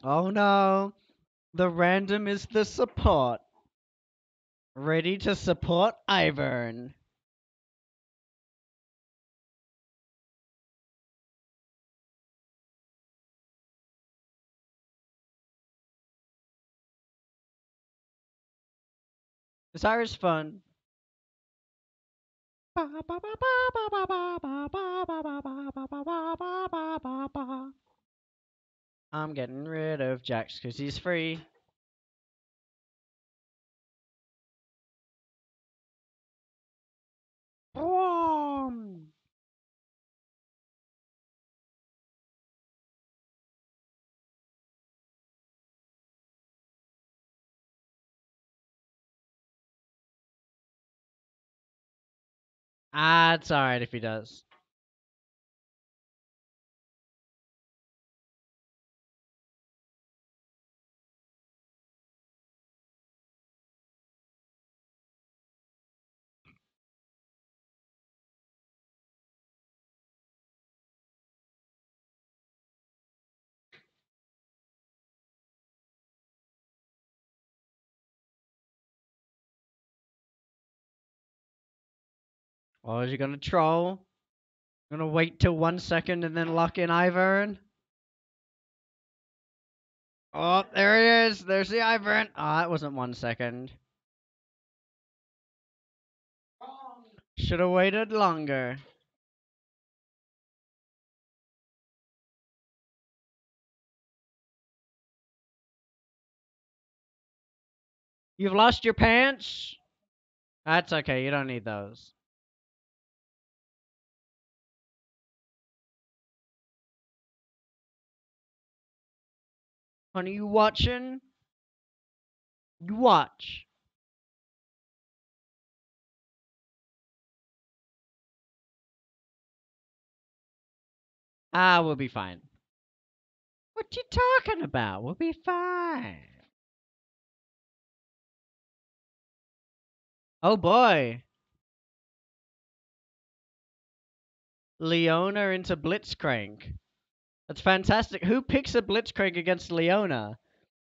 Oh no, the random is the support. Ready to support Ivern. This Irish fun. I'm getting rid of Jax because he's free. Boom. Ah, it's alright if he does. Oh, is he gonna troll? Gonna wait till 1 second and then lock in Ivern? Oh, there he is. There's the Ivern. Ah, it wasn't 1 second. Should have waited longer. You've lost your pants? That's okay. You don't need those. Honey, you watching? You watch. Ah, we'll be fine. What you talking about? We'll be fine. Oh boy. Leona into Blitzcrank. That's fantastic. Who picks a Blitzcrank against Leona?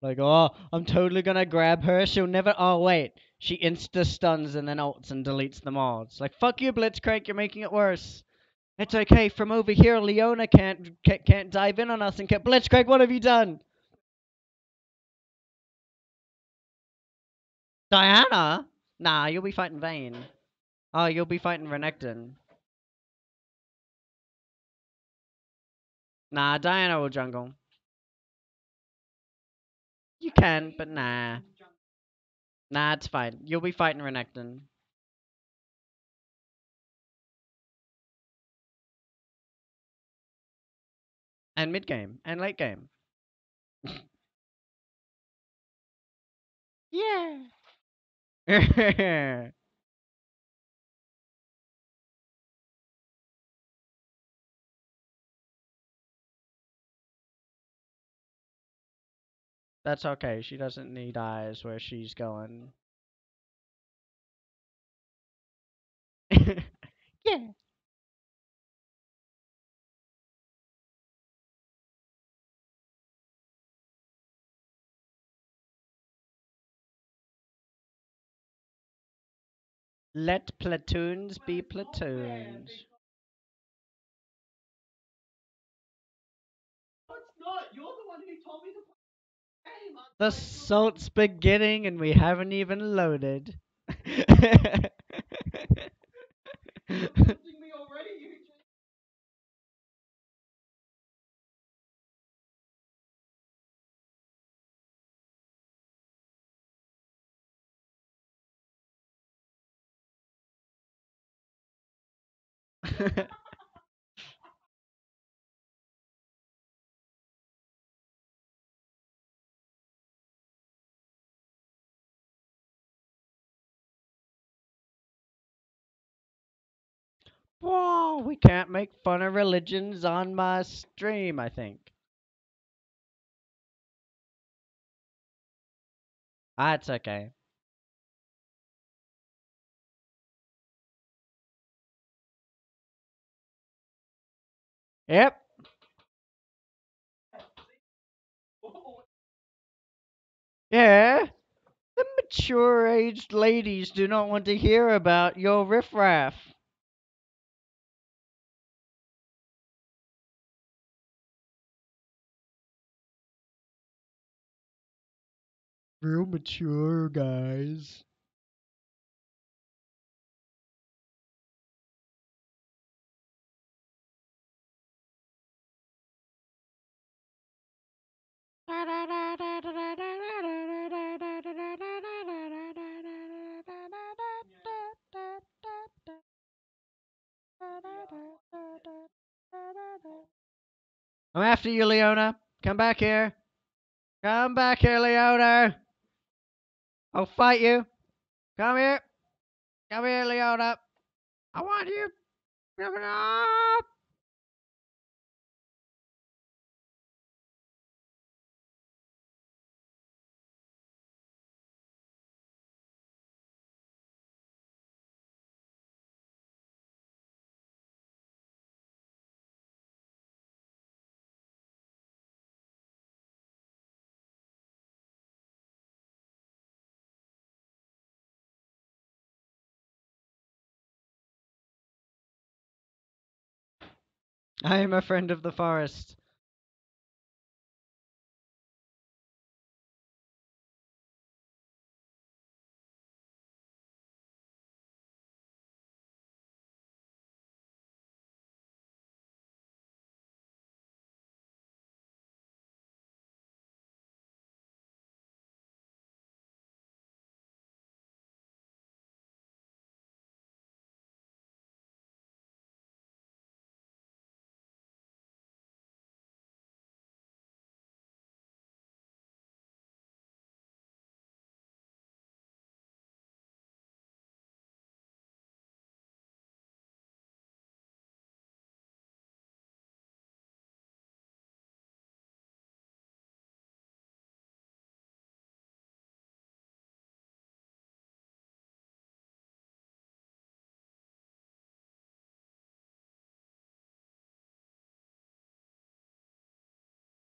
Like, oh, I'm totally gonna grab her. She'll never. Oh, wait. She insta stuns and then ults and deletes them all. It's like, fuck you, Blitzcrank. You're making it worse. It's okay. From over here, Leona can't dive in on us and get Blitzcrank. What have you done? Diana? Nah, you'll be fighting Vayne. Oh, you'll be fighting Renekton. Nah, Diana will jungle. You can, but nah. Nah, it's fine. You'll be fighting Renekton. And mid game. And late game. Yeah. That's okay. She doesn't need eyes where she's going. Yeah. Let platoons be platoons. The salt's beginning and we haven't even loaded. Whoa, we can't make fun of religions on my stream, I think. That's okay. Yep. Yeah. The mature aged ladies do not want to hear about your riffraff. Real mature guys. I'm after you, Leona. Come back here. Come back here, Leona. I'll fight you. Come here. Come here, Leona. I want you. Give it up. I am a friend of the forest.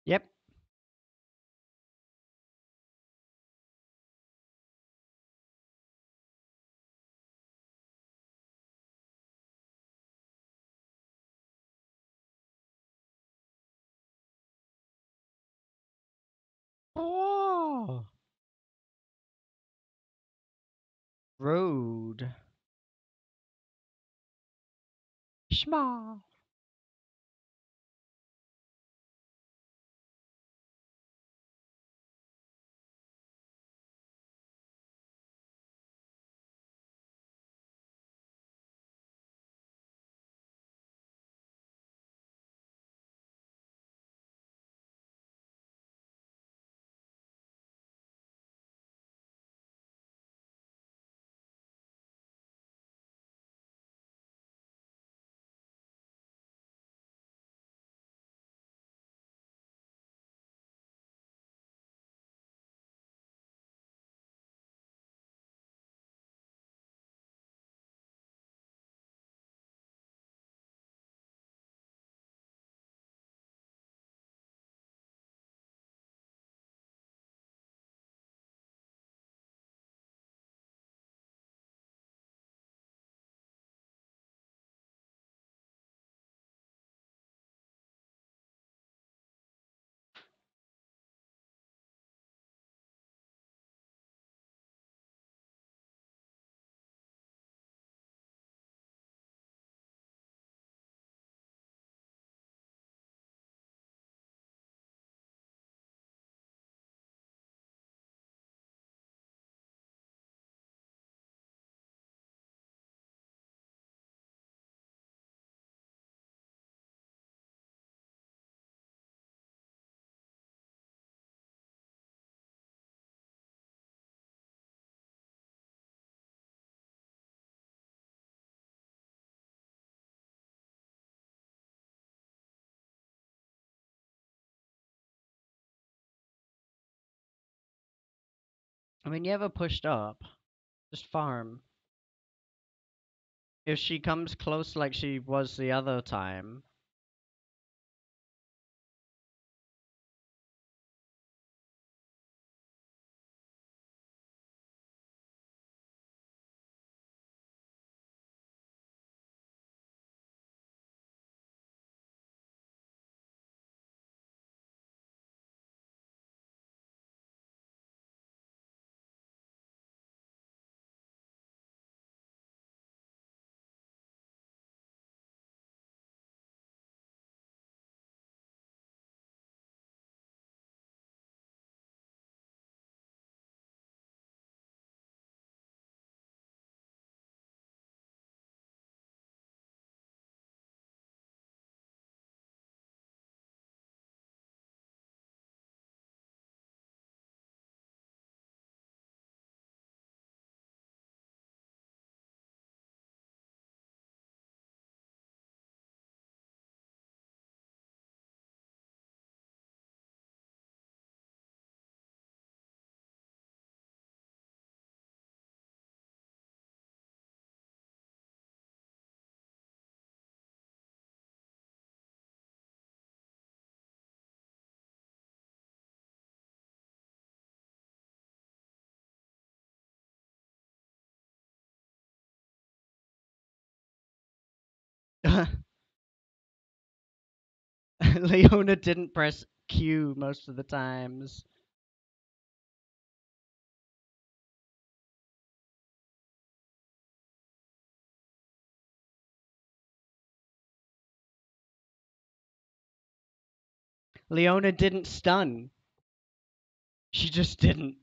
Yep. Oh. Road. Small. I mean, you ever pushed up? Just farm. If she comes close like she was the other time. Leona didn't press Q most of the times. Leona didn't stun. She just didn't.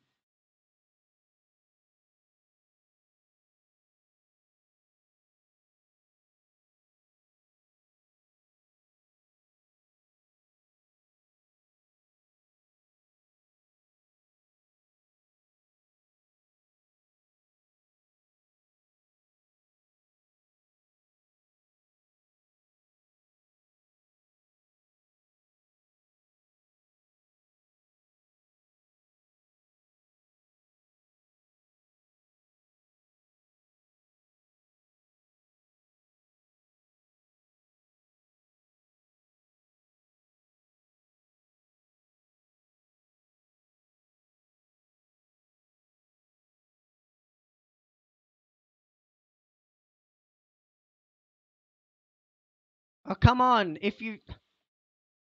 Oh, come on. If you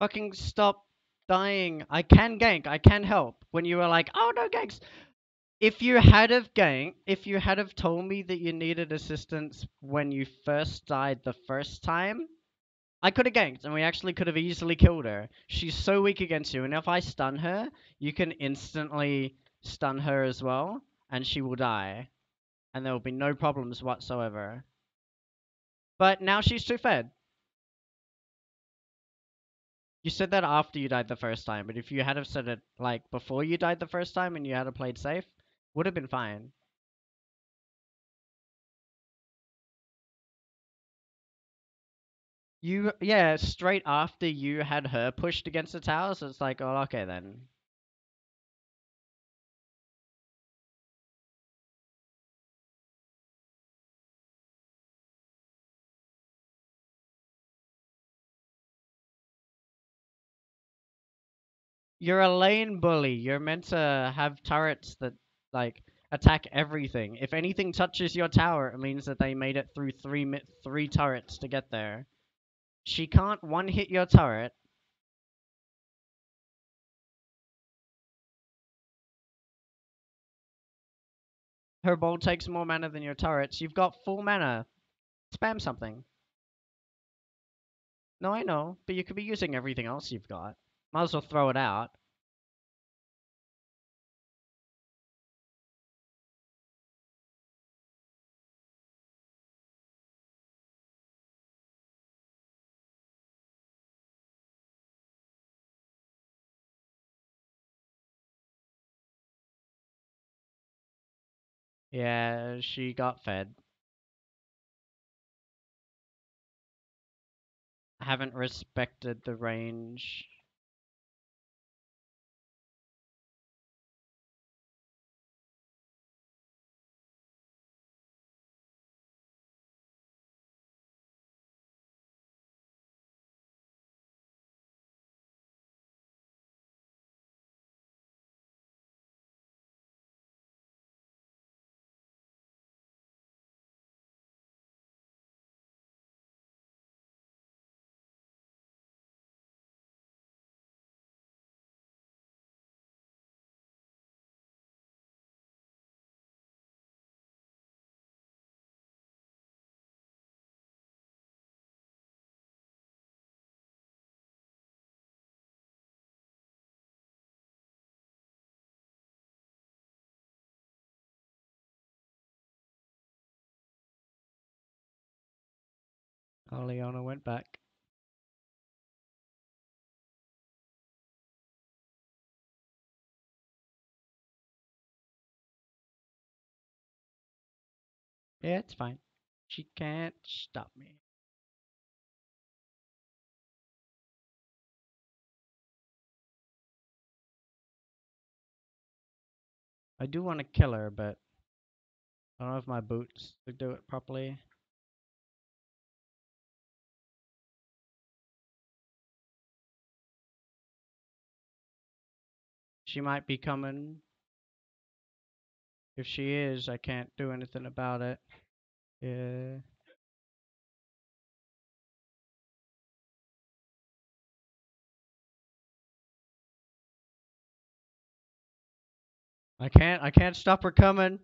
fucking stop dying, I can gank. I can help. When you were like, oh no, ganks. If you had have told me that you needed assistance when you first died the first time, I could have ganked and we actually could have easily killed her. She's so weak against you, and if I stun her, you can instantly stun her as well, and she will die. And there will be no problems whatsoever. But now she's too fed. You said that after you died the first time, but if you had have said it like before you died the first time and you had have played safe, would have been fine. Yeah, straight after you had her pushed against the tower, so it's like, oh, okay then. You're a lane bully. You're meant to have turrets that, like, attack everything. If anything touches your tower, it means that they made it through three turrets to get there. She can't one-hit your turret. Her bowl takes more mana than your turrets. You've got full mana. Spam something. No, I know, but you could be using everything else you've got. Might as well throw it out. Yeah, she got fed. Haven't respected the range. Oh, Leona went back. Yeah, it's fine. She can't stop me. I do want to kill her, but I don't have my boots to do it properly. She might be coming. If she is, I can't do anything about it. Yeah. I can't stop her coming.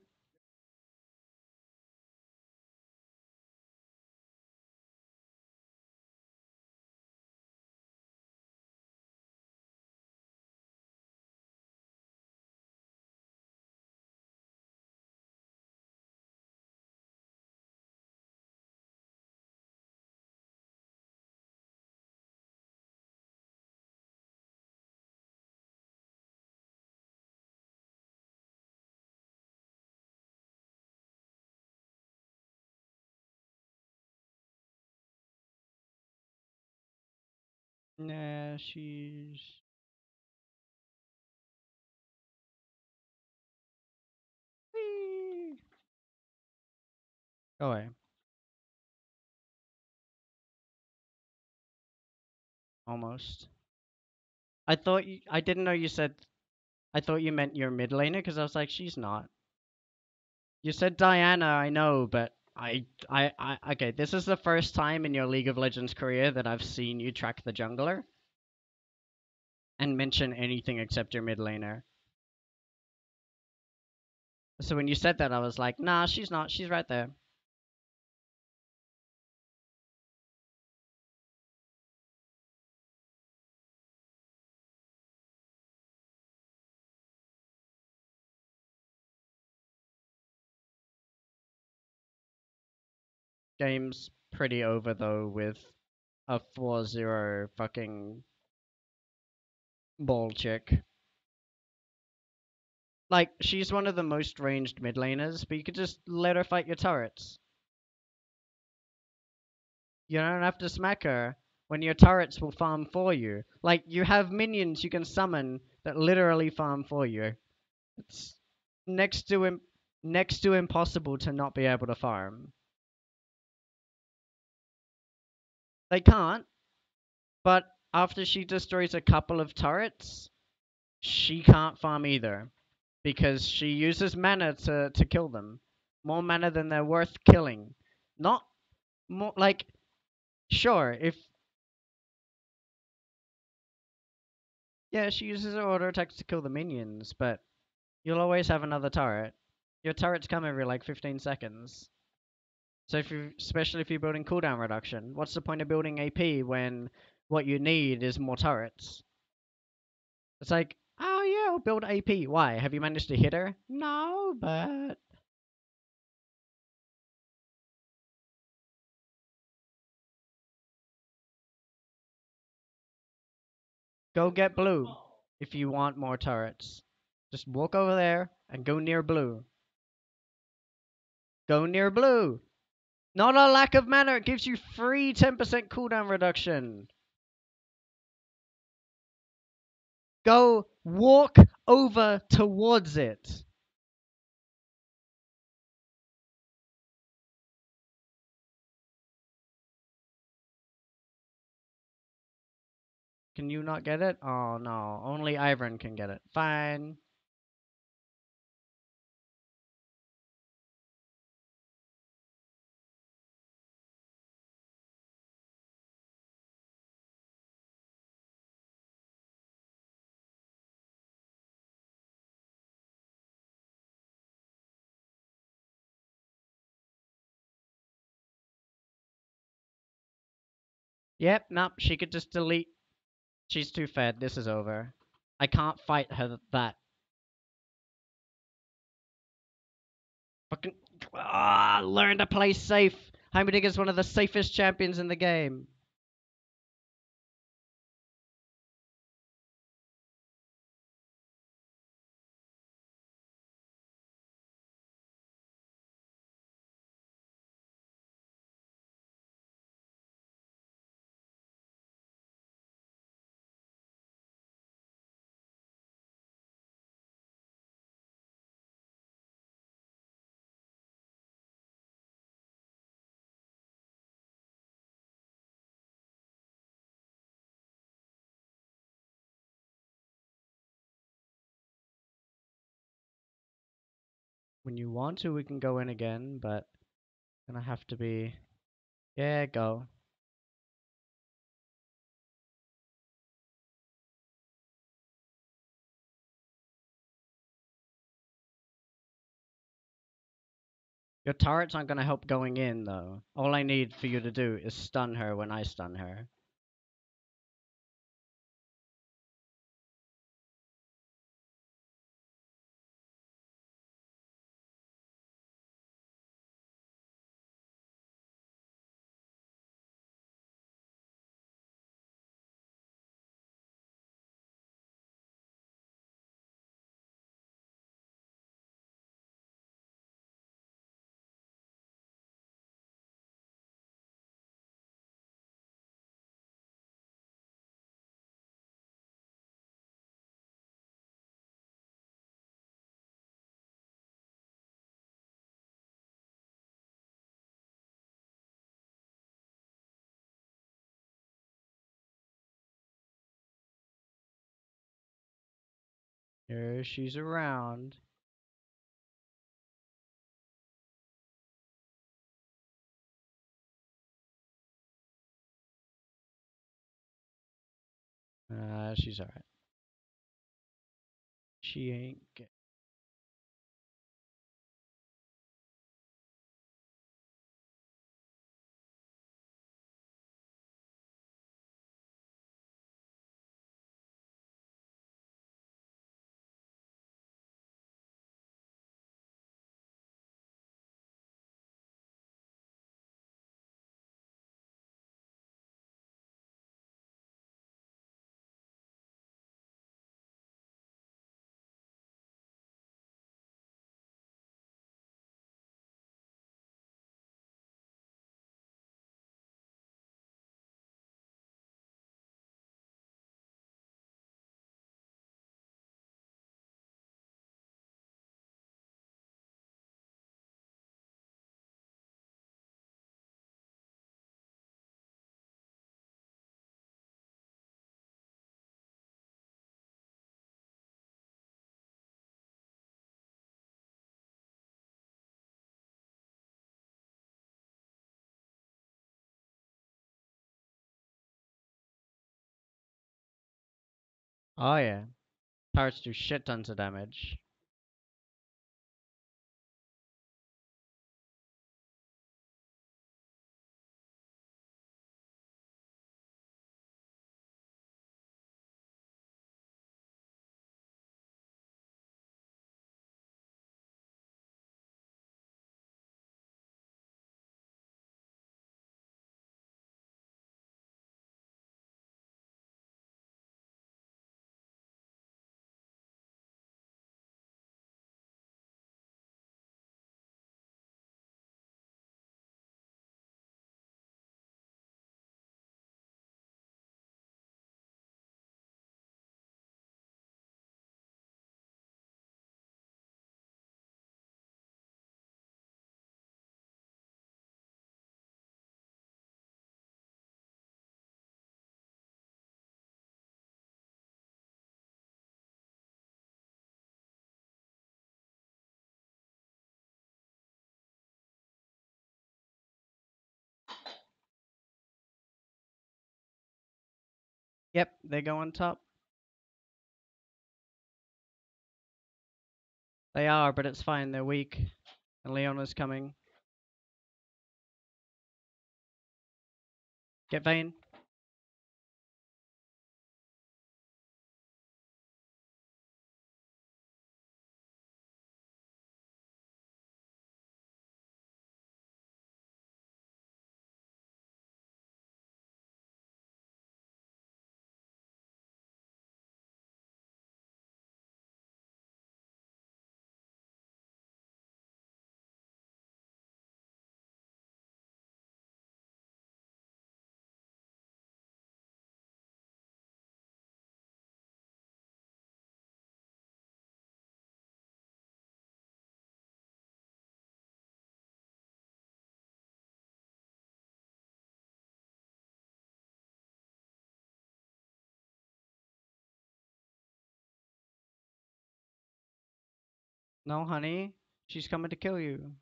Nah, she's... Whee! Go away. Almost. I didn't know you said, I thought you meant your mid laner, because I was like, she's not. You said Diana, I know, but okay, this is the first time in your League of Legends career that I've seen you track the jungler and mention anything except your mid laner. So when you said that, I was like, nah, she's not. She's right there. Game's pretty over though with a 4-0 fucking ball chick. Like, she's one of the most ranged mid laners, but you could just let her fight your turrets. You don't have to smack her when your turrets will farm for you. Like, you have minions you can summon that literally farm for you. It's next to impossible to not be able to farm. They can't, but after she destroys a couple of turrets, she can't farm either. Because she uses mana to kill them. More mana than they're worth killing. Not more like sure, if yeah, she uses her auto attacks to kill the minions, but you'll always have another turret. Your turrets come every like 15 seconds. So especially if you're building cooldown reduction, what's the point of building AP when what you need is more turrets? It's like, oh yeah, I'll build AP. Why? Have you managed to hit her? No, but go get blue if you want more turrets. Just walk over there and go near blue. Go near blue. Not a lack of mana. It gives you free 10% cooldown reduction. Go walk over towards it. Can you not get it? Oh no, only Ivern can get it. Fine. Yep, nope, she could just delete. She's too fed. This is over. I can't fight her that. Fucking learn to play safe. Heimerdinger is one of the safest champions in the game. When you want to, we can go in again, but gonna have to be. Yeah, go. Your turrets aren't gonna help going in, though. All I need for you to do is stun her when I stun her. Here she's around. She's alright. She ain't. Oh yeah. Turrets do shit tons of damage. Yep, they go on top. They are, but it's fine. They're weak. And Leona's coming. Get Vayne. No, honey. She's coming to kill you.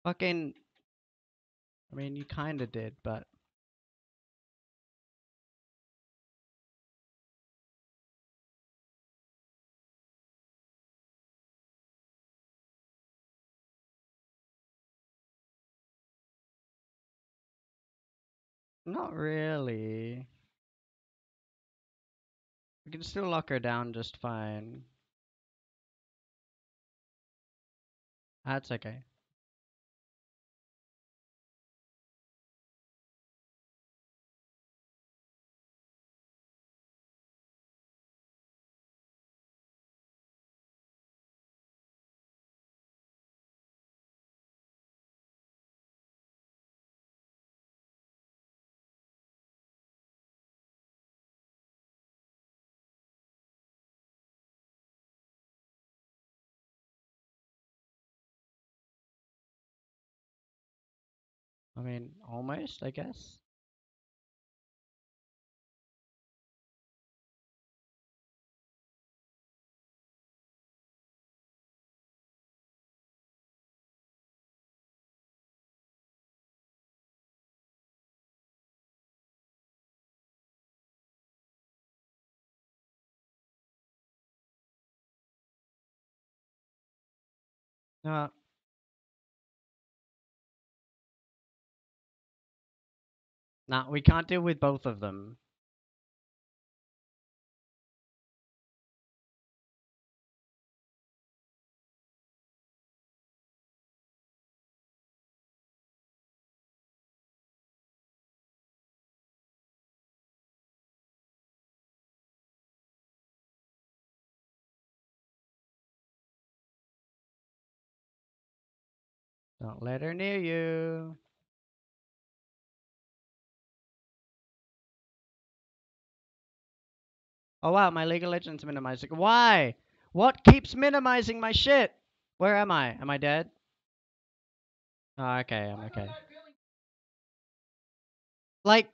Fucking. I mean, you kinda did, but. Not really. We can still lock her down just fine. That's okay. I mean, almost, I guess. No, nah, we can't deal with both of them. Don't let her near you. Oh wow, my League of Legends minimizing. Why? What keeps minimizing my shit? Where am I? Am I dead? Oh, okay, I'm okay. Like,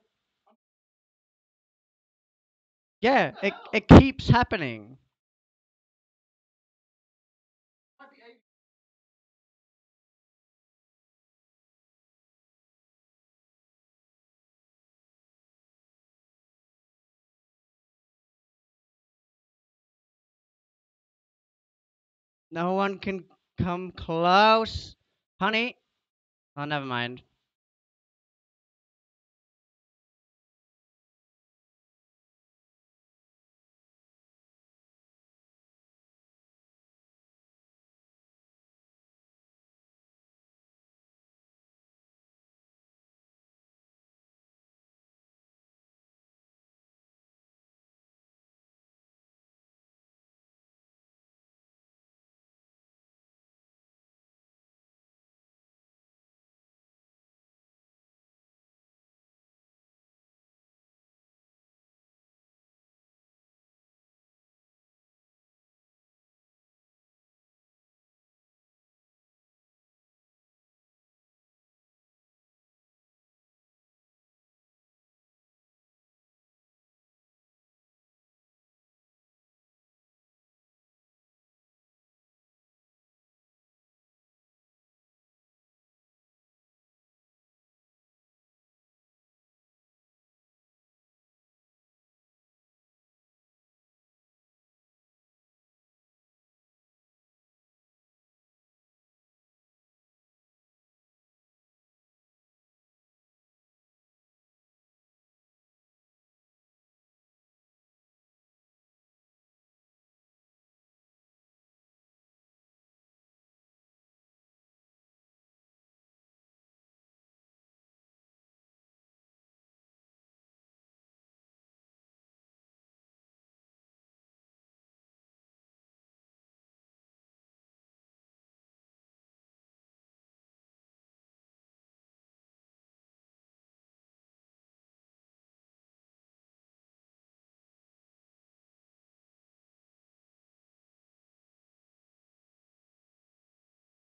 yeah, it keeps happening. No one can come close. Honey. Oh, never mind.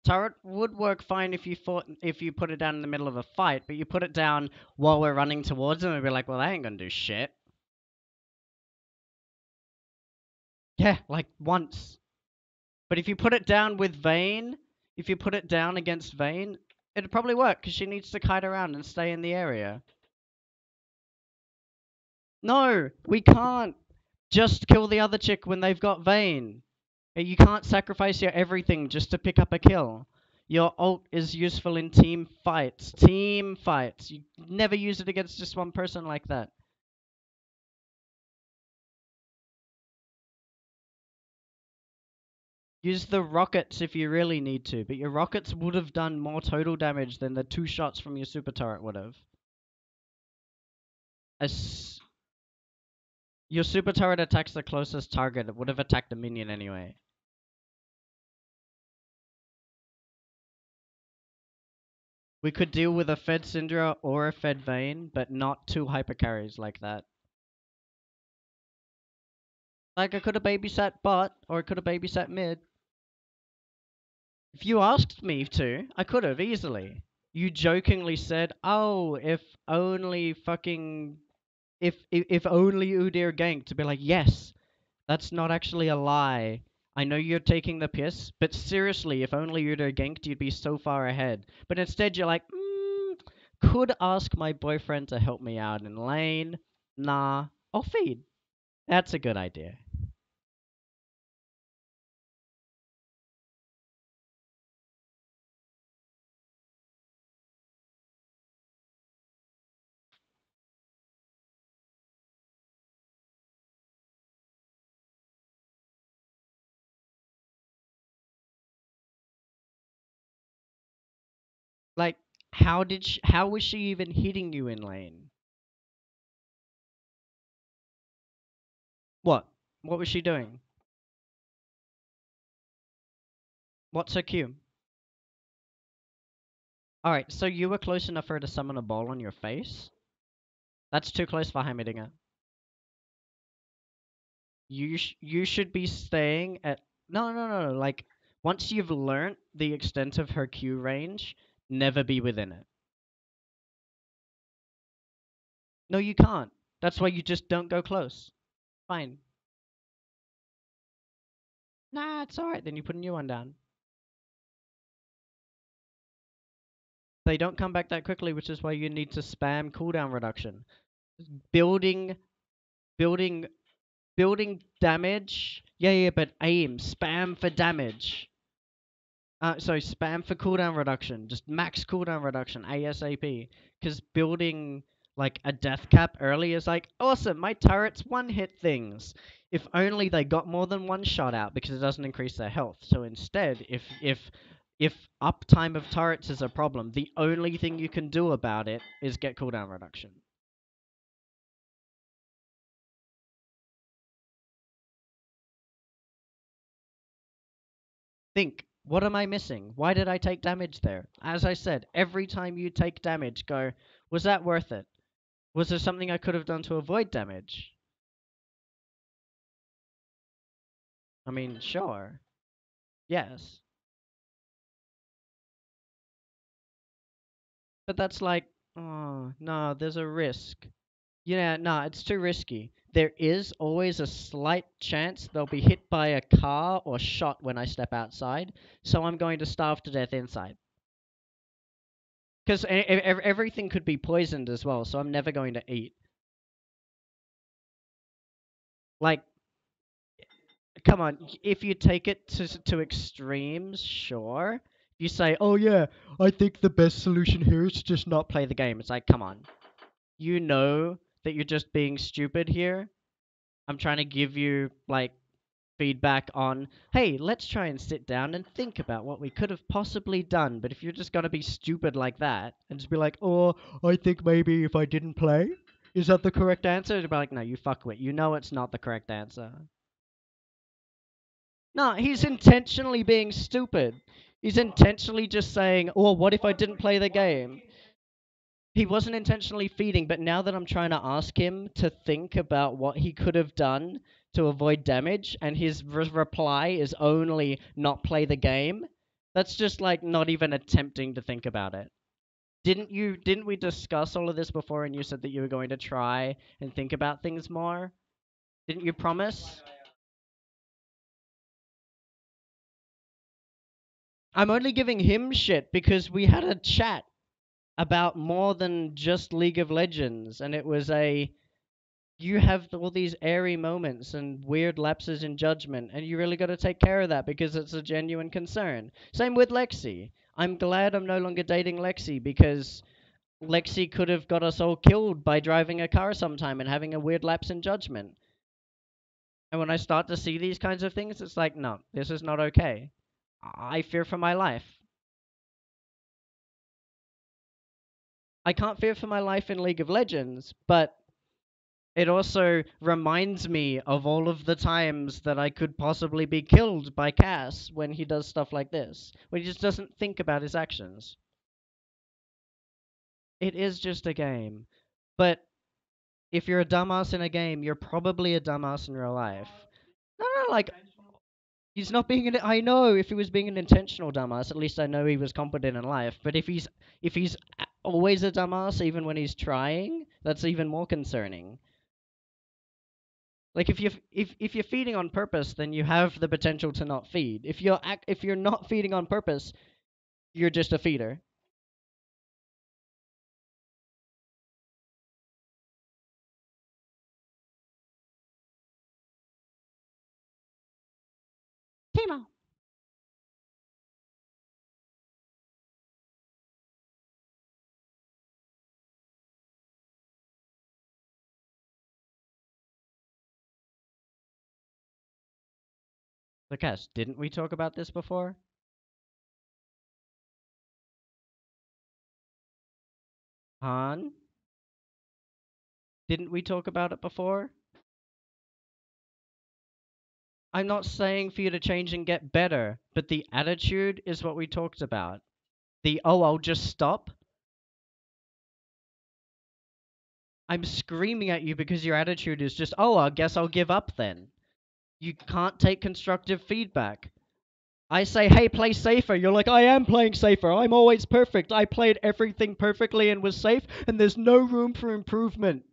Turret would work fine if you put it down in the middle of a fight, but you put it down while we're running towards them and be like, well, that ain't gonna do shit. Yeah, like once. But if you put it down with Vayne, if you put it down against Vayne, it'd probably work because she needs to kite around and stay in the area. No, we can't just kill the other chick when they've got Vayne. You can't sacrifice your everything just to pick up a kill. Your ult is useful in team fights. Team fights. You never use it against just one person like that. Use the rockets if you really need to, but your rockets would have done more total damage than the 2 shots from your super turret would have. As your super turret attacks the closest target, it would have attacked a minion anyway. We could deal with a Fed Syndra or a Fed Vayne, but not 2 hyper carries like that. Like, I could have babysat bot, or I could have babysat mid. If you asked me to, I could have easily. You jokingly said, "Oh, if only fucking, if only Udyr ganked," to be like, yes, that's not actually a lie. I know you're taking the piss, but seriously, if only Udyr ganked, you'd be so far ahead. But instead, you're like, could ask my boyfriend to help me out in lane. Nah, I'll feed. That's a good idea. Like, how was she even hitting you in lane? What? What was she doing? What's her Q? Alright, so you were close enough for her to summon a ball on your face? That's too close for Heimerdinger. You should be staying at... No. Like, once you've learnt the extent of her Q range, never be within it. No, you can't. That's why you just don't go close. Fine. Nah, it's alright, then you put a new one down. They don't come back that quickly, which is why you need to spam cooldown reduction. Building building damage. Yeah, but aim. Spam for damage. Sorry, spam for cooldown reduction. Just max cooldown reduction ASAP. Because building like a death cap early is like, awesome, my turrets one-hit things. If only they got more than one shot out because it doesn't increase their health. So instead, if uptime of turrets is a problem, the only thing you can do about it is get cooldown reduction. Think, what am I missing? Why did I take damage there? As I said, every time you take damage, go, was that worth it? Was there something I could have done to avoid damage? I mean, sure. Yes. But that's like, oh, no, there's a risk. Yeah, no, it's too risky. There is always a slight chance they'll be hit by a car or shot when I step outside, so I'm going to starve to death inside. Because everything could be poisoned as well, so I'm never going to eat. Like, come on, if you take it to extremes, sure. You say, oh yeah, I think the best solution here is to just not play the game. It's like, come on. You know that you're just being stupid here. I'm trying to give you, like, feedback on, hey, let's try and sit down and think about what we could have possibly done. But if you're just gonna be stupid like that and just be like, oh, I think maybe if I didn't play, is that the correct answer? To be like, no, you fuckwit. You know it's not the correct answer. No, he's intentionally being stupid. He's intentionally just saying, oh, what if I didn't play the game? He wasn't intentionally feeding, but now that I'm trying to ask him to think about what he could have done to avoid damage, and his reply is only not play the game, That's just like not even attempting to think about it. Didn't we discuss all of this before and you said that you were going to try and think about things more? Didn't you promise? I'm only giving him shit because we had a chat about more than just League of Legends, and it was a you have all these airy moments and weird lapses in judgment, and you really got to take care of that because it's a genuine concern. Same with Lexi. I'm glad I'm no longer dating Lexi because Lexi could have got us all killed by driving a car sometime and having a weird lapse in judgment. And when I start to see these kinds of things, it's like, no, this is not okay. I fear for my life. I can't fear for my life in League of Legends, but it also reminds me of all of the times that I could possibly be killed by Cass when he does stuff like this, when he just doesn't think about his actions. It is just a game. But if you're a dumbass in a game, you're probably a dumbass in real life. No, no, like, he's not being an. I know if he was being an intentional dumbass, at least I know he was competent in life. But if he's always a dumbass, even when he's trying, that's even more concerning. Like if you're feeding on purpose, then you have the potential to not feed. If you're not feeding on purpose, you're just a feeder. Timo. Lukas, didn't we talk about this before? Han, didn't we talk about it before? I'm not saying for you to change and get better, but the attitude is what we talked about. The oh, I'll just stop. I'm screaming at you because your attitude is just, oh, I guess I'll give up then. You can't take constructive feedback. I say, hey, play safer. You're like, I am playing safer. I'm always perfect. I played everything perfectly and was safe, and there's no room for improvement.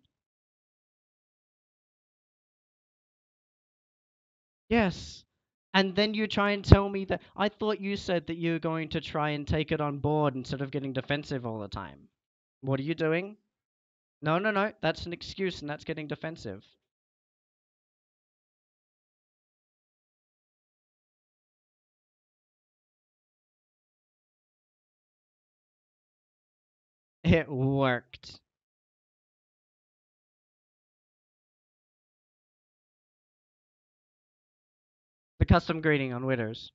Yes. And then you try and tell me that I thought you said that you were going to try and take it on board instead of getting defensive all the time. What are you doing? No, no, no. That's an excuse, and that's getting defensive. It worked. The custom greeting on Witters.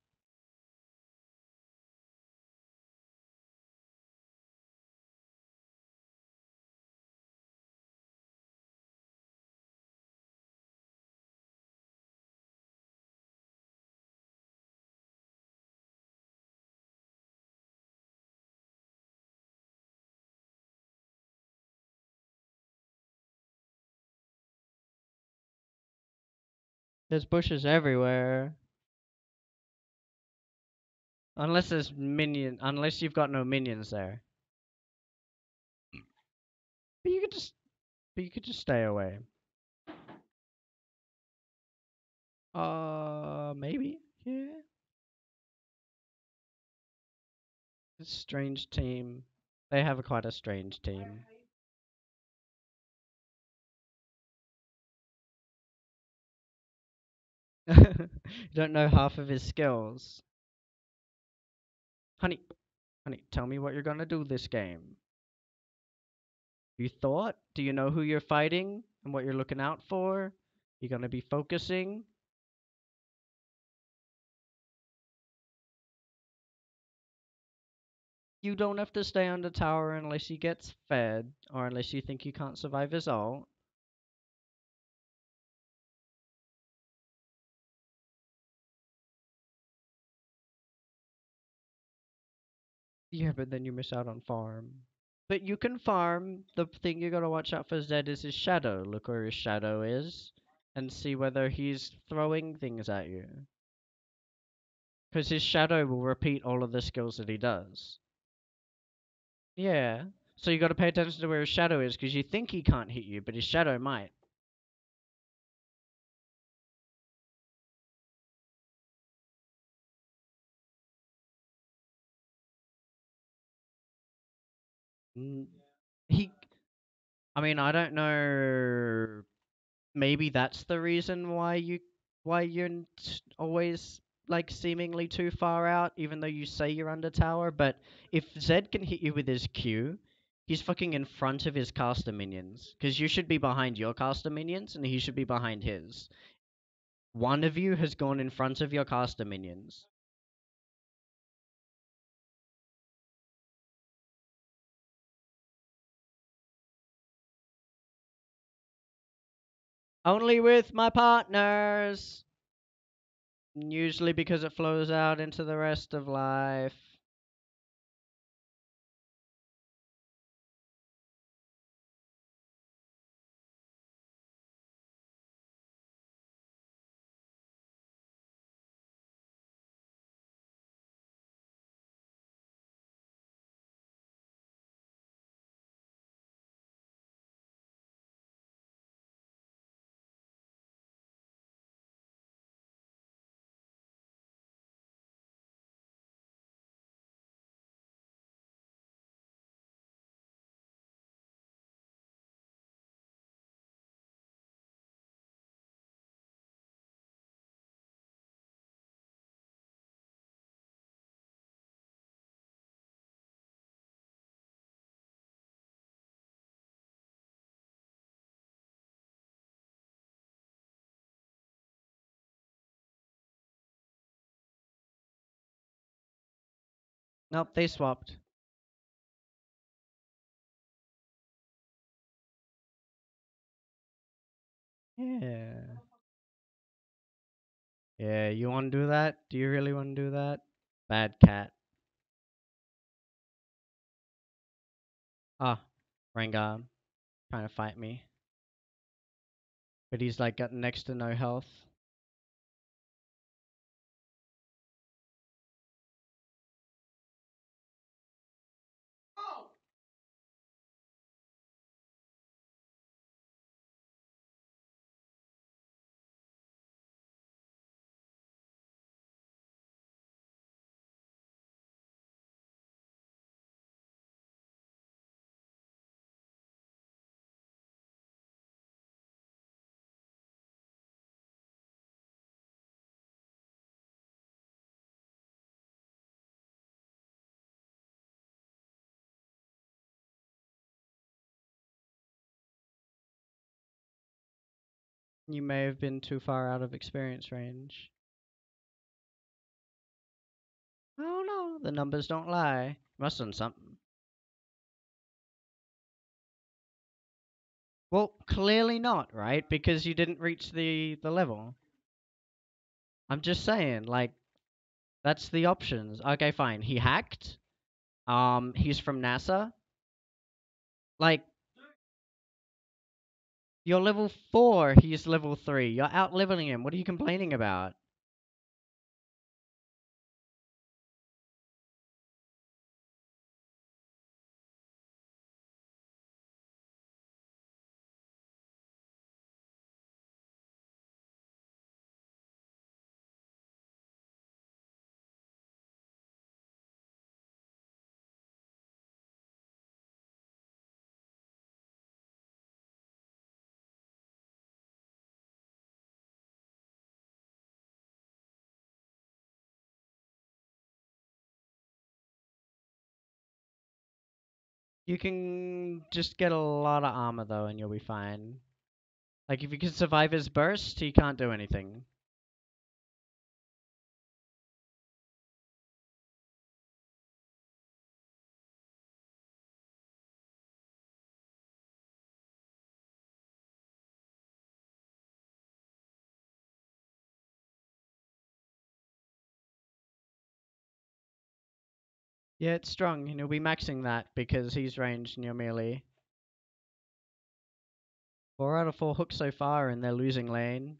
There's bushes everywhere. Unless you've got no minions there. But you could just, but you could just stay away. Maybe. Yeah. It's a strange team. They have quite a strange team. You don't know half of his skills. Honey, honey, tell me what you're gonna do this game. You thought? Do you know who you're fighting and what you're looking out for? You're gonna be focusing? You don't have to stay on the tower unless he gets fed or unless you think you can't survive his ult. Yeah, but then you miss out on farm. But you can farm. The thing you gotta watch out for Zed is his shadow. Look where his shadow is and see whether he's throwing things at you. Because his shadow will repeat all of the skills that he does. Yeah. So you got to pay attention to where his shadow is, because you think he can't hit you, but his shadow might. Mm, He, I mean, I don't know. Maybe that's the reason why you're always like seemingly too far out, even though you say you're under tower. But if Zed can hit you with his Q, he's fucking in front of his caster minions, because you should be behind your caster minions, and he should be behind his. One of you has gone in front of your caster minions. Only with my partners. Usually because it flows out into the rest of life. Nope, they swapped. Yeah. Yeah, you want to do that? Do you really want to do that? Bad cat. Ah, Rengar trying to fight me. But he's like got next to no health. You may have been too far out of experience range. Oh no, the numbers don't lie. Must have done something. Well, clearly not, right? Because you didn't reach the level. I'm just saying, like, that's the options. Okay, fine. He hacked. He's from NASA. Like, you're level 4, he's level 3. You're out leveling him. What are you complaining about? You can just get a lot of armor though, and you'll be fine. Like, if you can survive his burst, he can't do anything. Yeah, it's strong, and he'll be maxing that because he's ranged and you're melee. 4 out of 4 hooks so far, and they're losing lane.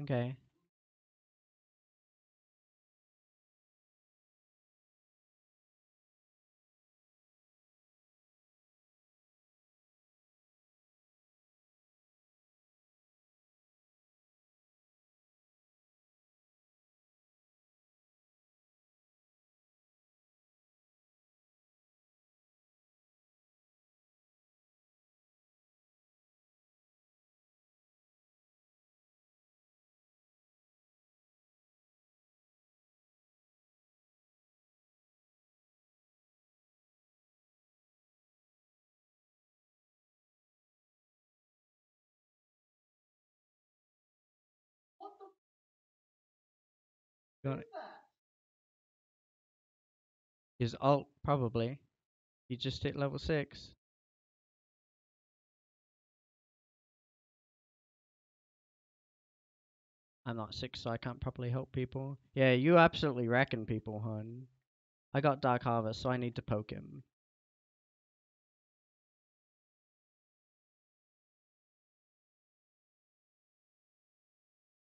Okay. Got his ult, probably. He just hit level 6. I'm not 6, so I can't properly help people. Yeah, you absolutely reckon people, hun. I got Dark Harvest, so I need to poke him.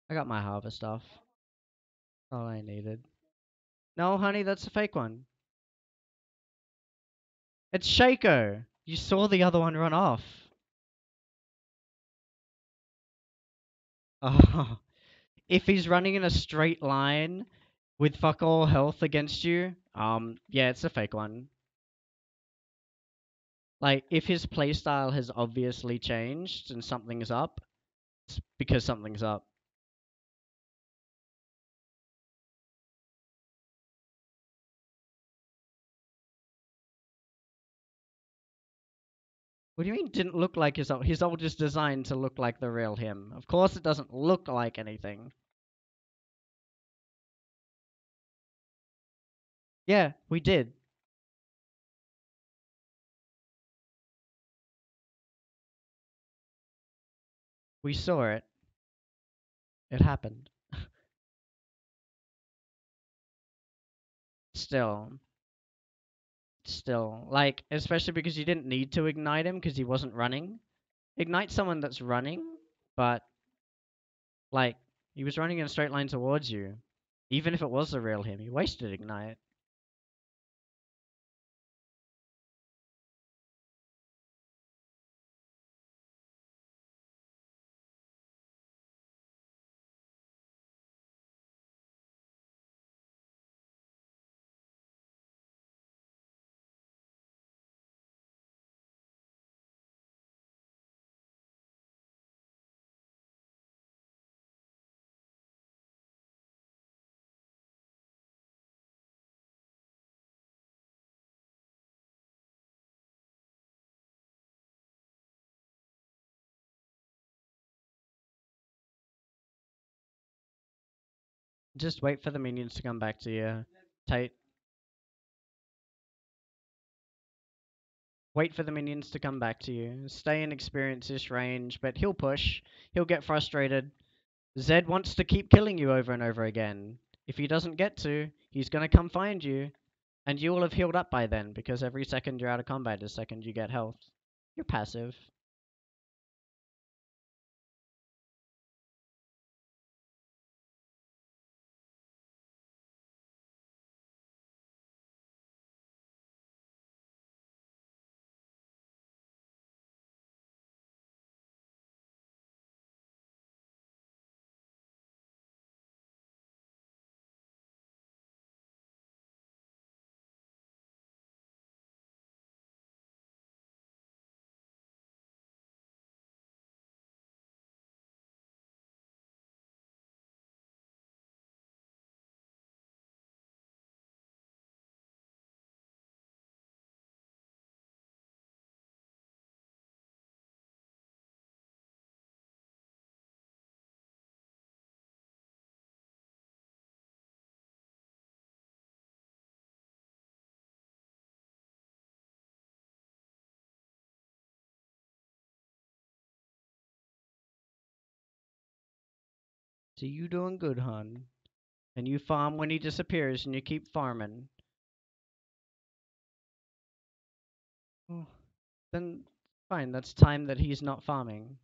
I got my harvest off. All I needed. No, honey, that's a fake one. It's Shaco. You saw the other one run off. Oh, if he's running in a straight line with fuck all health against you, yeah, it's a fake one. Like, if his playstyle has obviously changed and something's up, it's because something's up. What do you mean didn't look like his ult? His ult is designed to look like the real him. Of course it doesn't look like anything. Yeah, we did. We saw it. It happened. Still. Still. Like, especially because you didn't need to ignite him because he wasn't running. Ignite someone that's running, but, like, he was running in a straight line towards you. Even if it was the real him, you wasted ignite. Just wait for the minions to come back to you. Tight. Wait for the minions to come back to you. Stay in experience-ish range, but he'll push. He'll get frustrated. Zed wants to keep killing you over and over again. If he doesn't get to, he's gonna come find you. And you will have healed up by then, because every second you're out of combat is second you get health. You're passive. So you doing good, hun. And you farm when he disappears and you keep farming. Oh, then fine, that's time that he's not farming.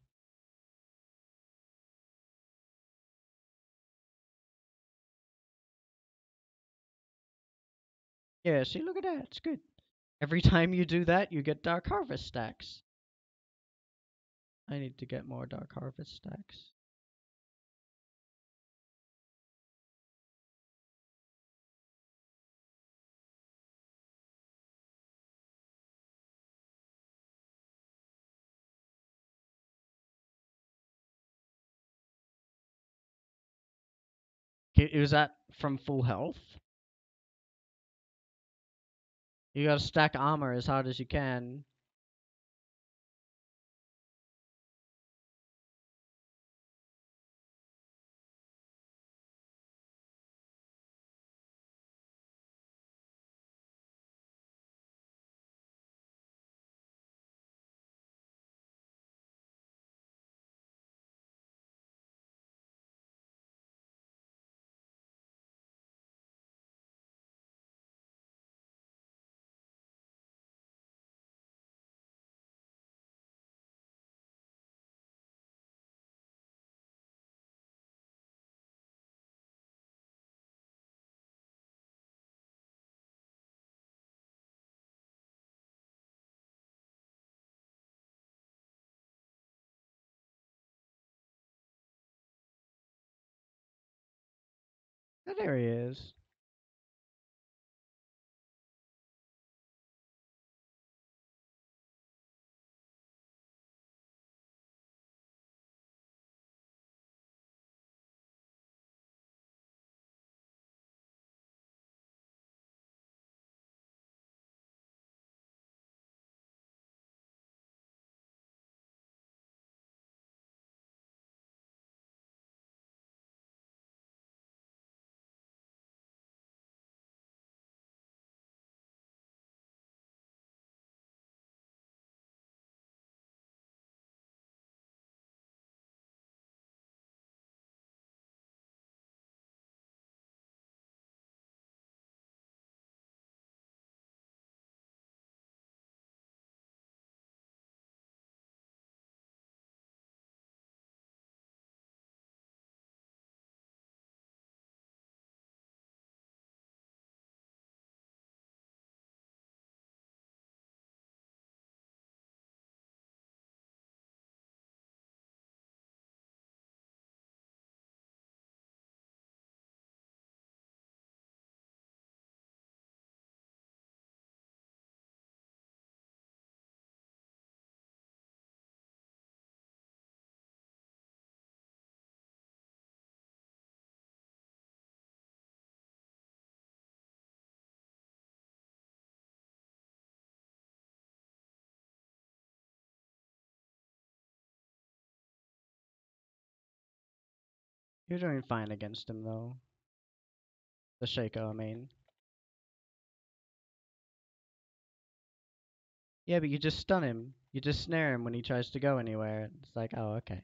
Yeah, see, look at that. It's good. Every time you do that, you get Dark Harvest stacks. I need to get more Dark Harvest stacks. Was that from full health? You gotta stack armor as hard as you can. Oh, there he is. You're doing fine against him, though. The Shaco, I mean. Yeah, but you just stun him. You just snare him when he tries to go anywhere. It's like, oh, okay.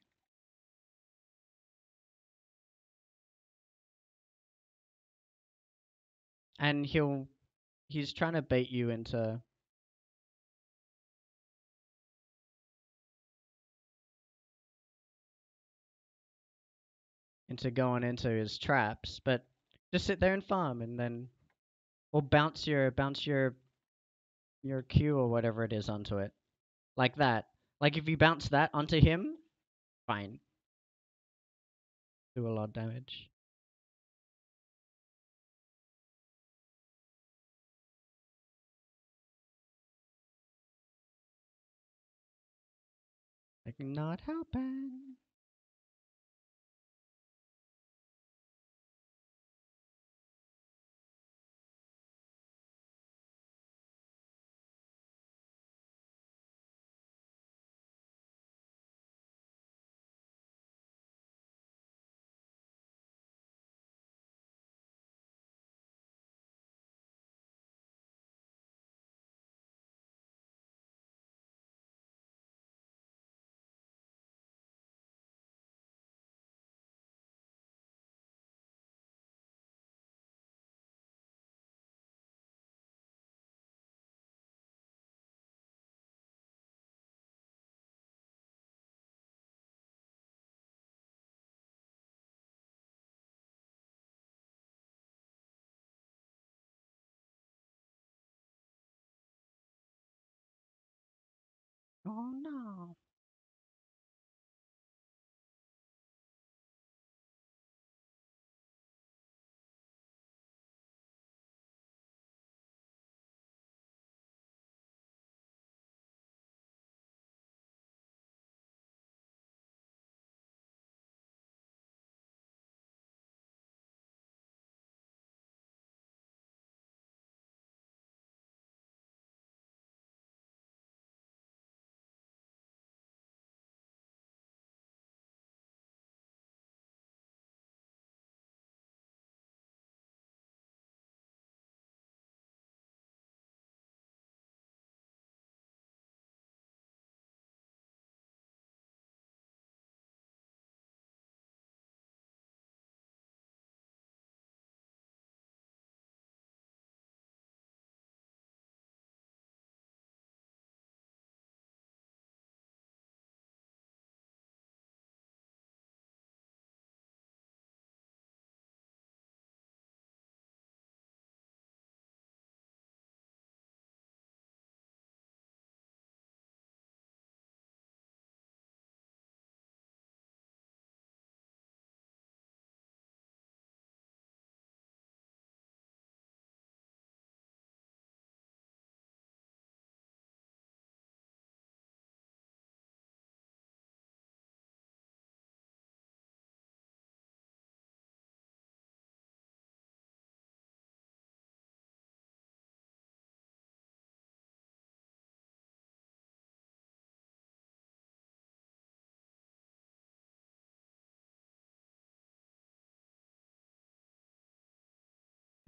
And he's trying to bait you into going into his traps, but just sit there and farm and then or bounce your Q or whatever it is onto it. Like that. Like if you bounce that onto him, fine. Do a lot of damage. Like not helping. Oh no.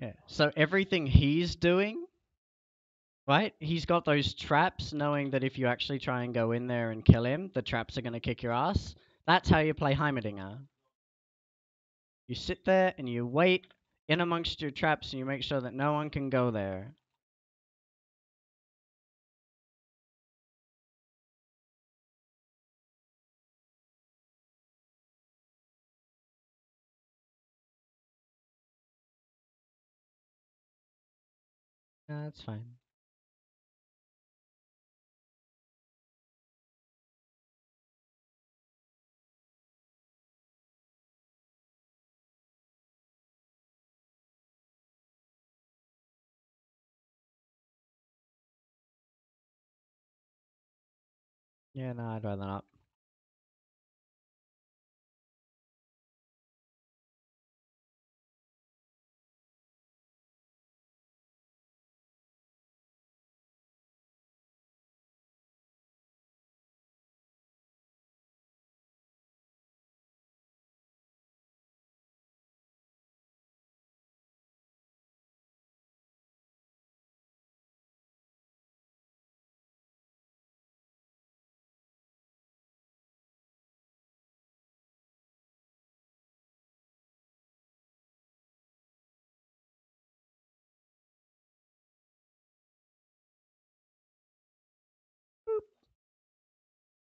Yeah. So everything he's doing, right? He's got those traps, knowing that if you actually try and go in there and kill him, the traps are going to kick your ass. That's how you play Heimerdinger. You sit there and you wait in amongst your traps and you make sure that no one can go there. That's fine. Yeah, no, I'd rather not.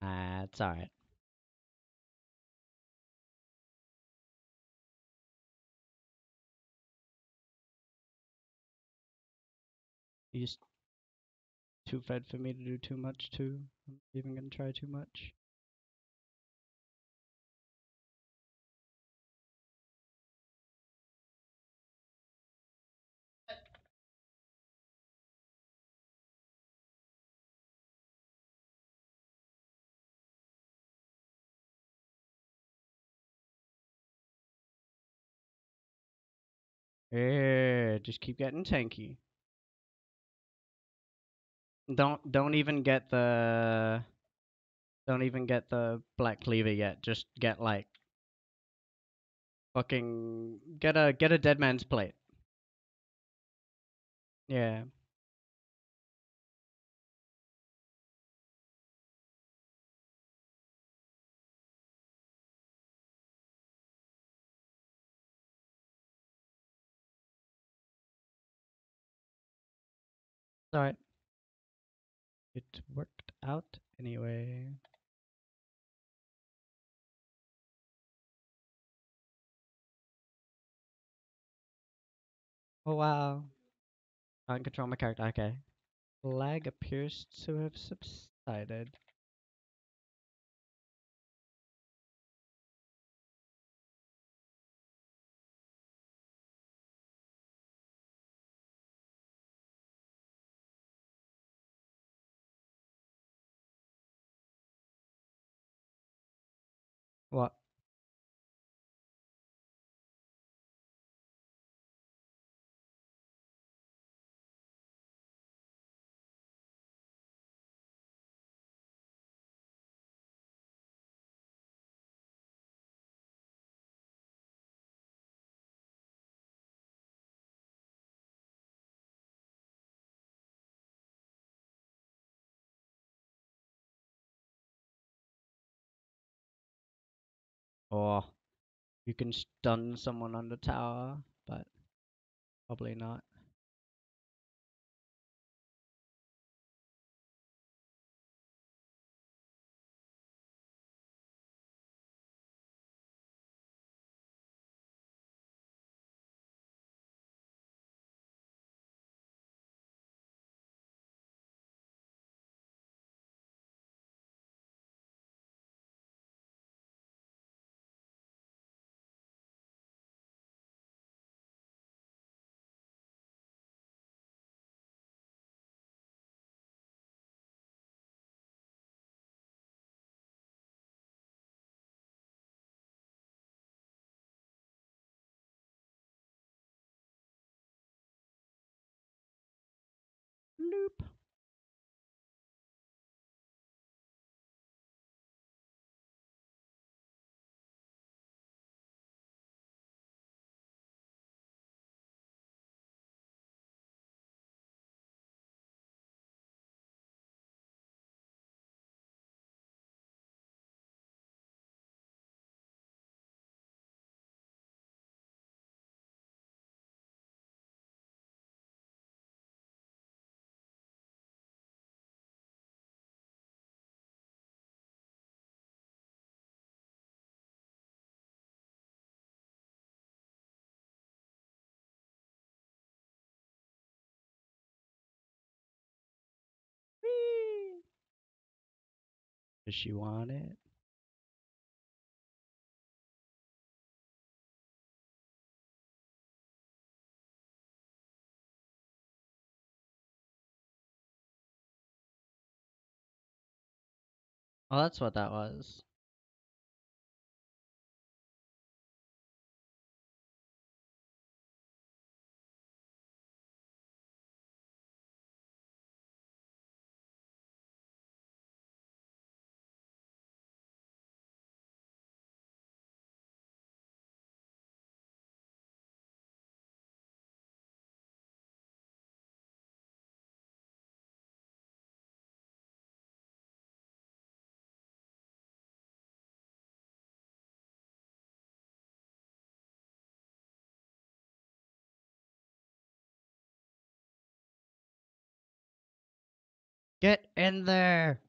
That's alright. He's too fed for me to do too much too. I'm not even gonna try too much. Yeah, just keep getting tanky. Don't even get the black cleaver yet. Just get like fucking get a dead man's plate. Yeah. Alright. It worked out anyway. Oh wow. Can't control my character. Okay. Lag appears to have subsided. What? Oh, you can stun someone on the tower, but probably not. Does she want it? Oh, that's what that was. Get in there!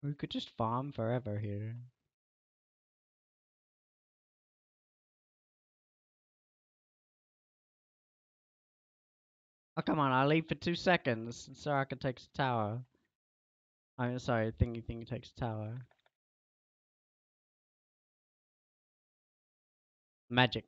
We could just farm forever here. Oh, come on, I'll leave for 2 seconds so I can take the tower. I'm sorry, thingy takes the tower. Magic.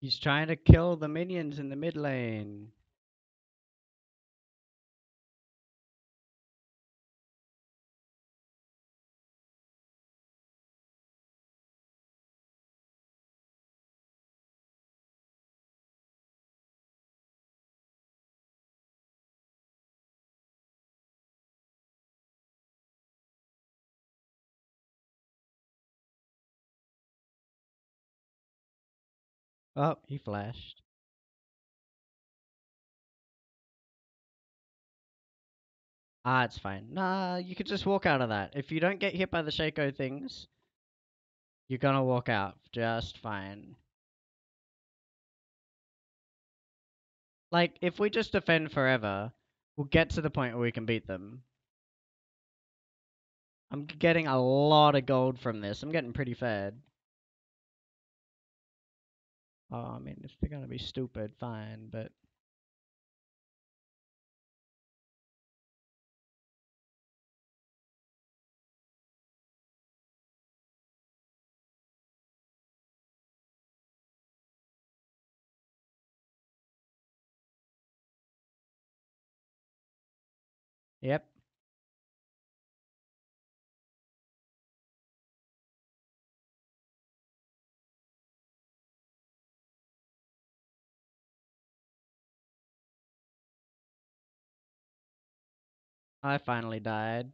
He's trying to kill the minions in the mid lane. Oh, he flashed. Ah, it's fine. Nah, you could just walk out of that. If you don't get hit by the Shaco things, you're gonna walk out just fine. Like, if we just defend forever, we'll get to the point where we can beat them. I'm getting a lot of gold from this. I'm getting pretty fed. Oh, I mean, if they're gonna be stupid, fine, but... Yep. I finally died.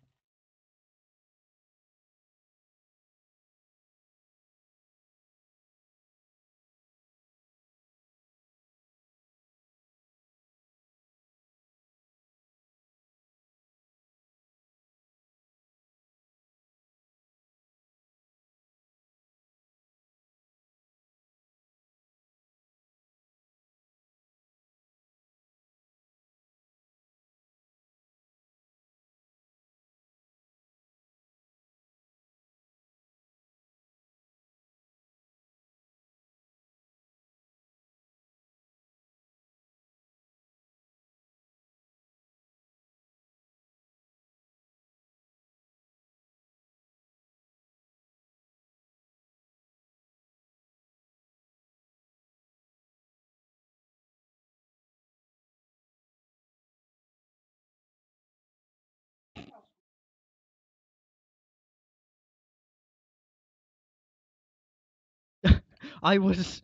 I was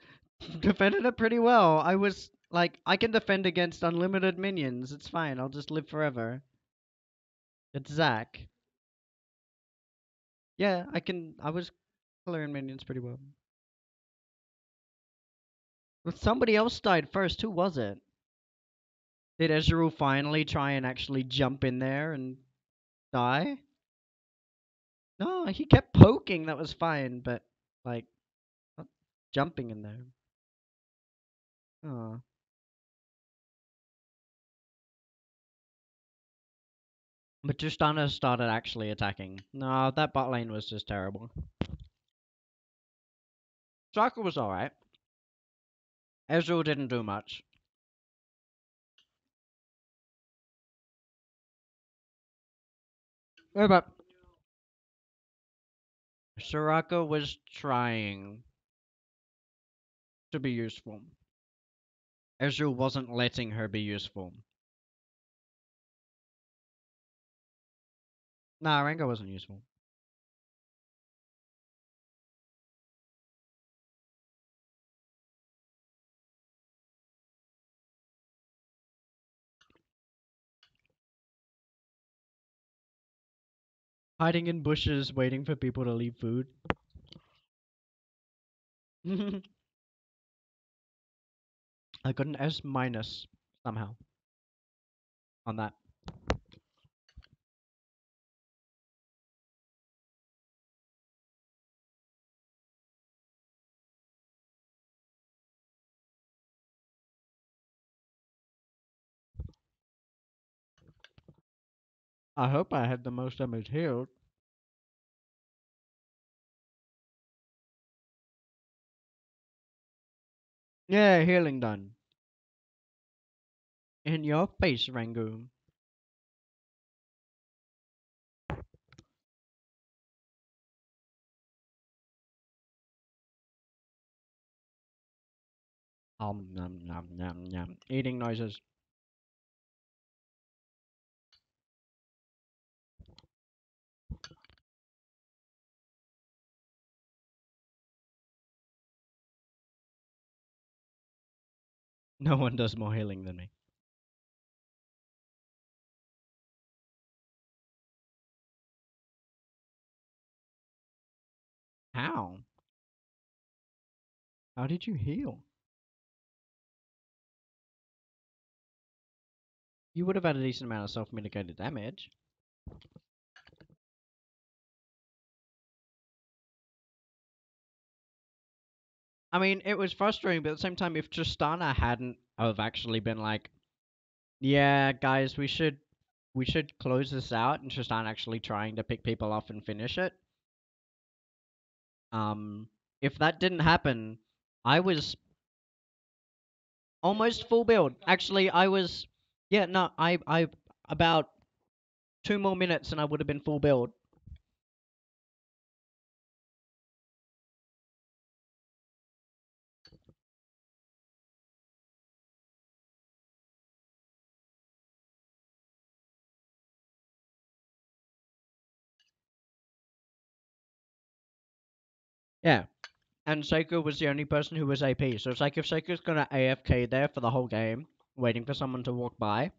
defending it pretty well. I was like, I can defend against unlimited minions. It's fine. I'll just live forever. It's Zach. Yeah, I can. I was clearing minions pretty well. But somebody else died first. Who was it? Did Ezreal finally try and actually jump in there and die? No, he kept poking. That was fine, but like not jumping in there. Oh. But Tristana started actually attacking. No, that bot lane was just terrible. Striker was alright. Ezreal didn't do much. Yeah, but Soraka was trying to be useful. Ezreal wasn't letting her be useful. Nah, Rengar wasn't useful. Hiding in bushes, waiting for people to leave food. I got an S minus somehow on that. I hope I had the most damage healed. Yeah, healing done. In your face, Rangoon. Nom nom nom nom. Eating noises. No one does more healing than me. How? How did you heal? You would have had a decent amount of self-mitigated damage. I mean, it was frustrating, but at the same time, if Tristana hadn't have actually been like, "Yeah, guys, we should close this out," and Tristana actually trying to pick people off and finish it. Um, if that didn't happen, I was almost full build. Actually, I was, yeah, no, I about 2 more minutes and I would have been full build. Yeah. And Seiko was the only person who was AP. So it's like if Seiko's gonna AFK there for the whole game, waiting for someone to walk by,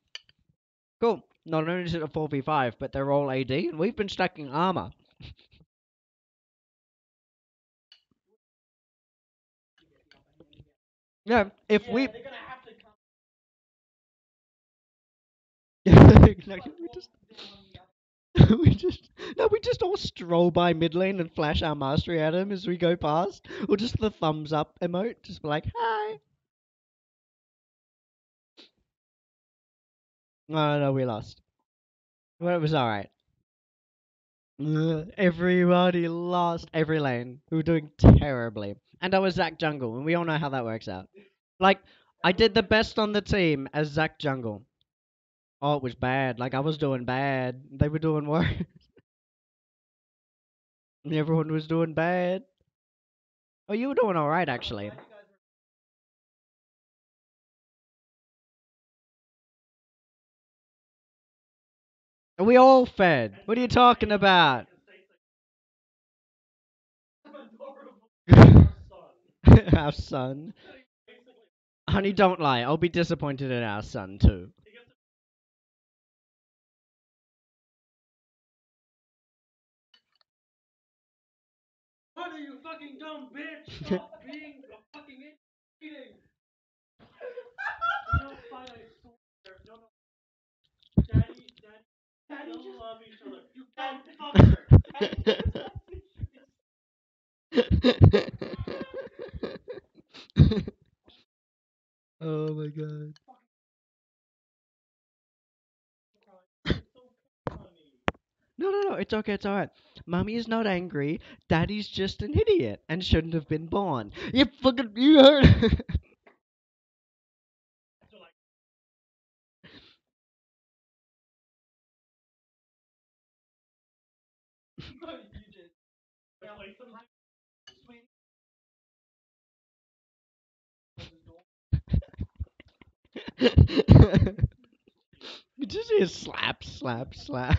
cool. Not only is it a 4v5, but they're all AD, and we've been stacking armor. Yeah, if we. Exactly, we just. we just. No, we just all stroll by mid lane and flash our mastery at him as we go past. Or just the thumbs up emote, just be like, hi. No, no, we lost. Well, it was alright. Everybody lost every lane. We were doing terribly. And I was Zach Jungle, and we all know how that works out. Like, I did the best on the team as Zach Jungle. Oh, it was bad. Like, I was doing bad. They were doing worse. Everyone was doing bad. Oh, you were doing alright, actually. We all fed. What are you talking about? Our son. Honey, don't lie. I'll be disappointed in our son, too. Honey, you fucking dumb bitch! Stop being a fucking idiot! You know, fine, I swear. No, no. Daddy just love each other. You dumb fucker! Oh my god. No, no, no, it's okay, it's alright. Mommy is not angry. Daddy's just an idiot and shouldn't have been born. You fucking, you heard. You just hear slap, slap, slap.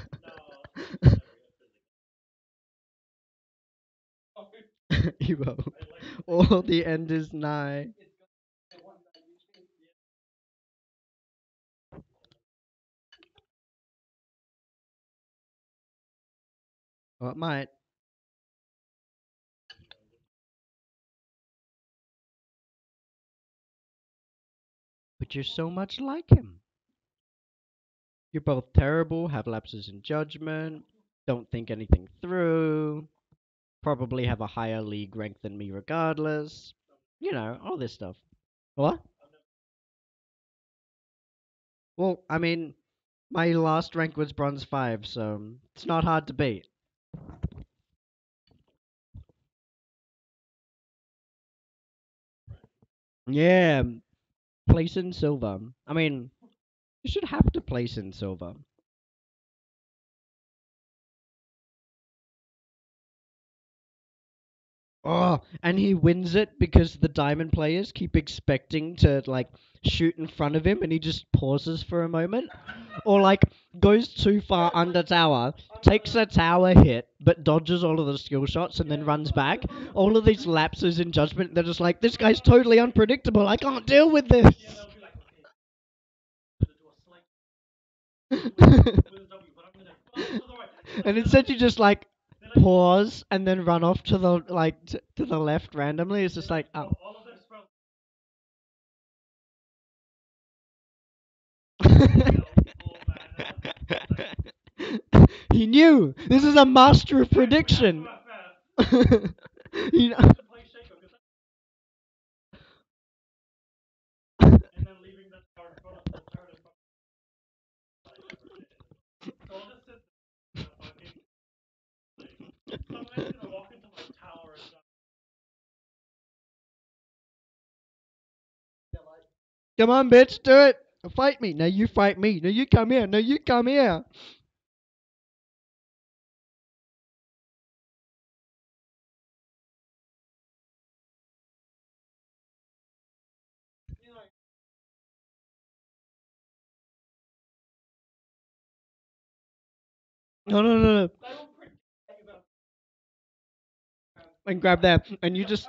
Evo. Oh, the end is nigh. Well, it might. But you're so much like him. You're both terrible, have lapses in judgment, don't think anything through, probably have a higher league rank than me regardless. You know, all this stuff. What? Well, I mean, my last rank was bronze 5, so it's not hard to beat. Yeah, place in silver. I mean, you should have to place in silver. Oh, and he wins it because the diamond players keep expecting to like shoot in front of him and he just pauses for a moment. Or like goes too far under tower, takes a tower hit, but dodges all of the skill shots and then runs back. All of these lapses in judgment, they're just like, this guy's totally unpredictable. I can't deal with this. And instead you just like pause and then run off to the like to the left randomly. It's just like, oh. He knew. This is a master of prediction. You know. Come on, bitch, do it. Fight me. No, you fight me. No, you come here. No, you come here. No, no, no, no. And grab that, and you just.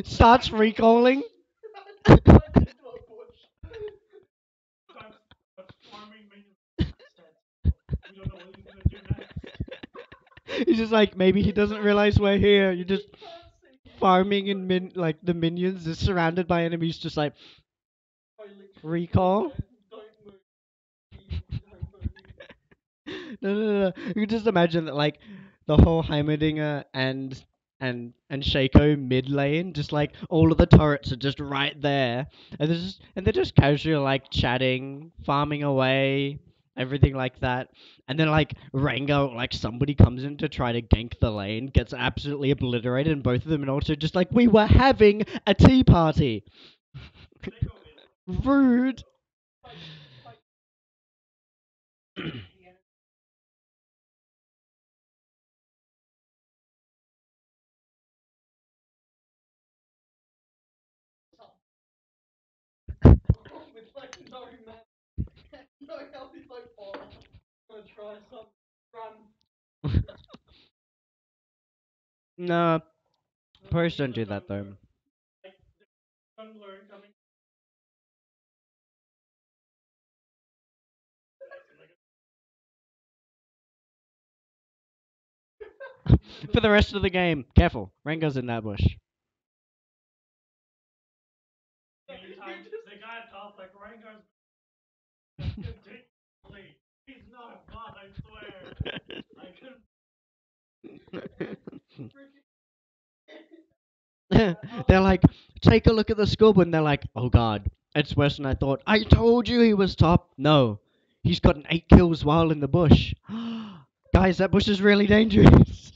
Starts recalling. He's just like, maybe he doesn't realize we're here. You're just farming and like the minions is surrounded by enemies, just like recall. No, no, no, no. You can just imagine that, like, the whole Heimerdinger and Shaco mid lane, just like all of the turrets are just right there, and they're just casually like chatting, farming away, everything like that. And then like Rango, like somebody comes in to try to gank the lane, gets absolutely obliterated, and both of them, and also just like we were having a tea party. Rude. No, pros don't do that though. For the rest of the game, careful. Rango's in that bush. They're like, take a look at the scoreboard, and they're like, oh god, it's worse than I thought. I told you he was top. No, he's gotten 8 kills while in the bush. Guys, that bush is really dangerous.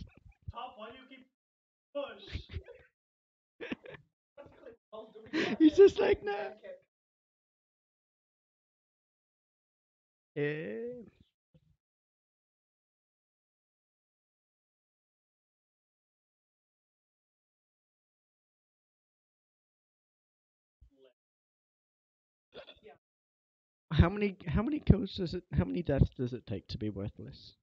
He's just like, no. Eh. How many kills does it? How many deaths does it take to be worthless?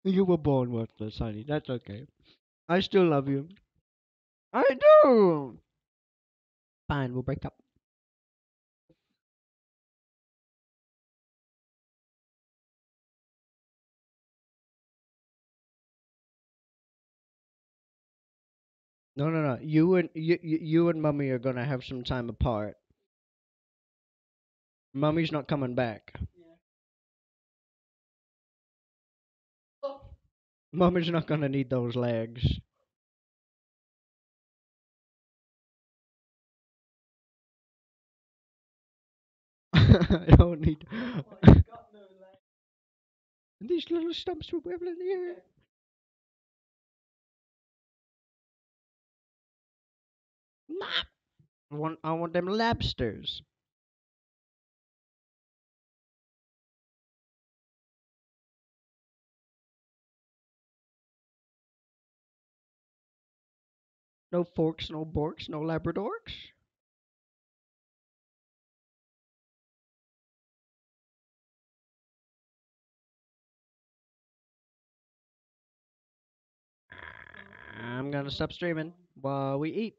You were born worthless, honey. That's okay. I still love you. I do. Fine, we'll break up. No, no, no. You and mummy are gonna have some time apart. Mummy's not coming back. Mummy's not gonna need those legs. I don't need. And these little stumps were wibbling in the air. Nah. I want them lobsters. No forks, no borks, no labradorks. I'm gonna stop streaming while we eat.